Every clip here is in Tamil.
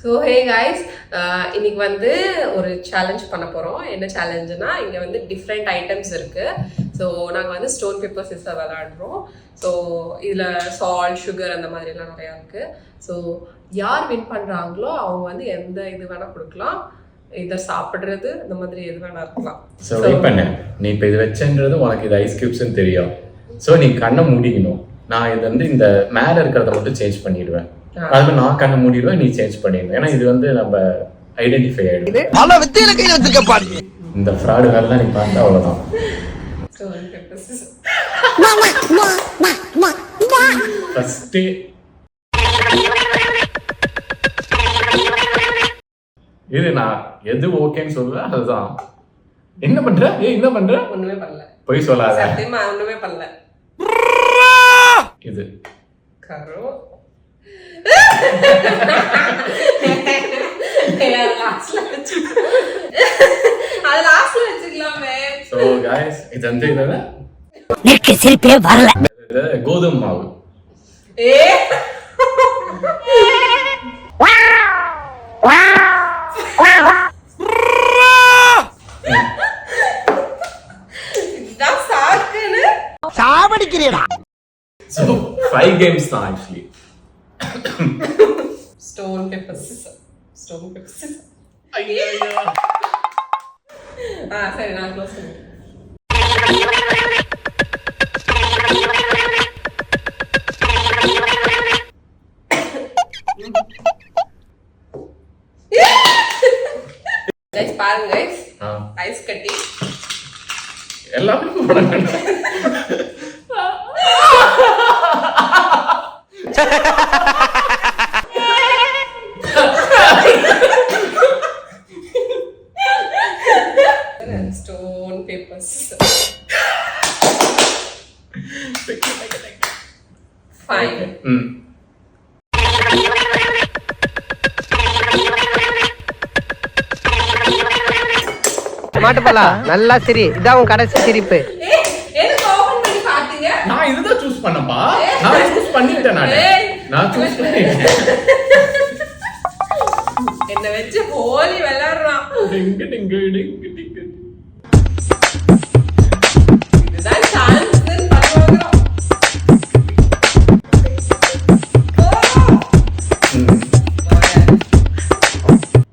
ஸோ ஹே கைஸ், இன்னைக்கு வந்து ஒரு சேலஞ்ச் பண்ண போகிறோம். என்ன சேலஞ்சுனா, இங்கே வந்து டிஃப்ரெண்ட் ஐட்டம்ஸ் இருக்குது. ஸோ நாங்கள் வந்து ஸ்டோன் பேப்பர் சிஸ்ஸர் விளையாடுறோம். ஸோ இதில் சால்ட், சுகர் அந்த மாதிரிலாம் நிறையா இருக்குது. ஸோ யார் வின் பண்ணுறாங்களோ அவங்க வந்து எந்த இது வேணால் கொடுக்கலாம். இதை சாப்பிட்றது இந்த மாதிரி எது வேணா இருக்கலாம். ஸோ வெயிட் பண்ண, நீ இப்போ இது வச்சன்றது உனக்கு இது ஐஸ் கியூப்ஸ்ன்னு தெரியும். ஸோ நீ கண்ணை மூடிக்கணும். நான் இது வந்து இந்த மேலே இருக்கிறத மட்டும் சேஞ்ச் பண்ணிடுவேன். அது நான் கண்ணை மூடிடுவேன், நீ சேஞ்ச் பண்ணிடுவேன். ஏன்னா இது வந்து நம்ம ஐடென்டிஃபை ஆயிடுது. பல வித்தியில கையில வச்சிருக்க பாருங்க. இந்த ஃப்ராடு வேலைலாம் நீ பார்த்தா அவ்வளோதான். ஃபர்ஸ்ட் இது நான் எது ஓகேன்னு சொல்லுவேன் அதுதான். என்ன பண்ற? என்ன பண்ற? ஒண்ணுமே பண்ணல. போய் சொல்லாத. சத்தியமா ஒண்ணுமே பண்ணல. இது கரோ லாஸ்ட்ல வச்சுக்கலாமே. சோ गाइस இது வந்து இதுல எனக்கு சிரிப்பே வரல. இது கோதுமை மாவு. இதுதான் சாக்குன்னு சாவடிக்கிறீடா. So 5 games தான் actually. Stone paper scissors. Stone paper scissors. ஐயோ. சரி நான் க்ளோஸ் பண்ணுறேன். கைஸ் பாருங்க கைஸ், ஐஸ் கட்டி எல்லாமே போடுங்க. Stone paper scissors. Fine. மாட்டுப்பலா நல்லா சரி, இதான் உன் கடைசி சிரிப்பு. எதுக்கு ஓபன் பண்ணி பாத்தீங்க? நான் இதுதான் சூஸ் பண்ணப்பா. நான் சூஸ் பண்ணிட்டேன் நானே. நான் சூஸ் பண்ணிட்டேன். என்ன வெச்சு ஹோலி விளையாடுறான். டிங் டிங் டிங் டிங். இதுதான் சான்ஸ் பண்ணுவாங்க.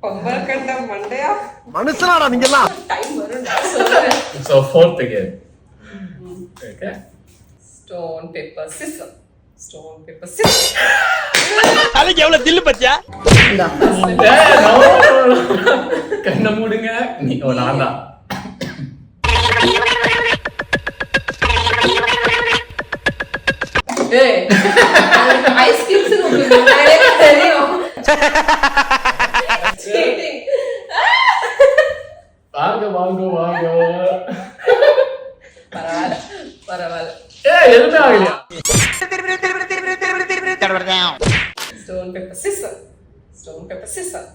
பொம்பர்கண்ட மண்டையா மனுஷனாடா நீங்க எல்லாம். டைம் வரும். So fourth again. Okay. Stone paper scissors. Stone paper scissors. அதுக்கு எவ்வளவு தில்லு பத்தியா? கண்ணை மூடுங்க. நீ நான் தான். ஏய், ஐஸ் கியூப்ஸ் உங்களுக்கு முன்னாடியே தெரியும். Cheating. வாங்க வாங்க வாங்க. பரவாயில்ல பரவாயில்ல. எதுவுமே ஆகலையா? Stone paper scissors. Stone paper scissors.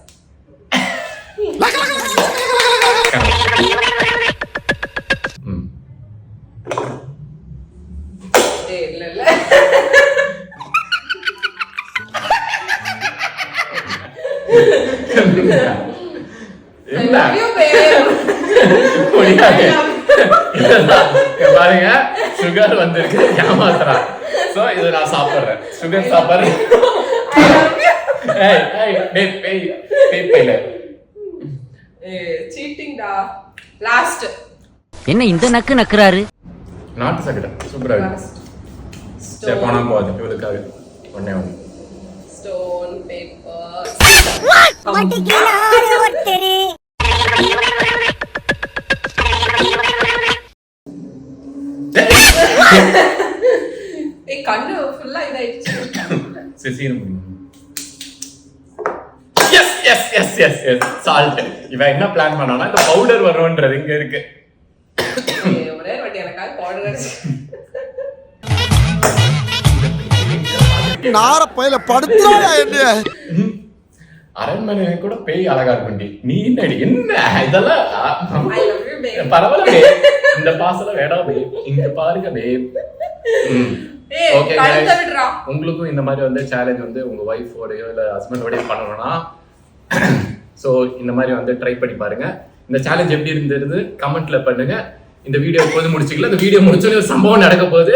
ஏய் இல்ல இல்ல. I love you babe. பாருங்க, சுகர் வந்திருக்கு, ஏமாத்துறா. சோ இது நான் சாப்பிடுறேன். சுகர் சாப்பிடுறேன். I love you. ஏய் ஏய் டேய் பேய் பேய் பேய்ல. சீட்டிங் டா. லாஸ்ட். என்ன இந்த நக்கு நக்குறாரு? நாட்டு சக்கரை சூப்பரா இருக்கு. சரி போனா போகுது இவளுக்காக. ஒண்ணே ஒண்ணு. Stone paper. மட்டிக்கினாரு ஒருத்தரு. ஏய் கண்ணு ஃபுல்லா இதாயிடுச்சு. சிசின முடியும். Yes yes yes yes yes salt. இவன் என்ன பிளான் பண்ணானா இந்த பவுடர் வரணும்ன்றது இங்க இருக்கு. ஒரே வாட்டி எனக்காக பவுடர் அடிச்சு. நார பையில படுத்துறாடா என்ன? அரண்மனை கூட பேய் அழகா இருக்குண்டி. நீ என்னடி என்ன இதெல்லாம்? I love you babe. பரவாயில்ல. இந்த பாசல வேடாம் babe. இங்க பாருங்க babe. ஓகே गाइस, உங்களுக்கும் இந்த மாதிரி வந்து சேலஞ்ச் வந்து உங்க வைஃபோடயோ இல்ல ஹஸ்பண்டோடயோ பண்ணணும்னா ஸோ இந்த மாதிரி வந்து ட்ரை பண்ணி பாருங்க. இந்த சேலஞ்ச் எப்படி இருந்தது கமெண்ட்ல பண்ணுங்க. இந்த வீடியோ எப்போது முடிச்சுக்கல, இந்த வீடியோ முடிச்சோடனே ஒரு சம்பவம் நடக்க போகுது.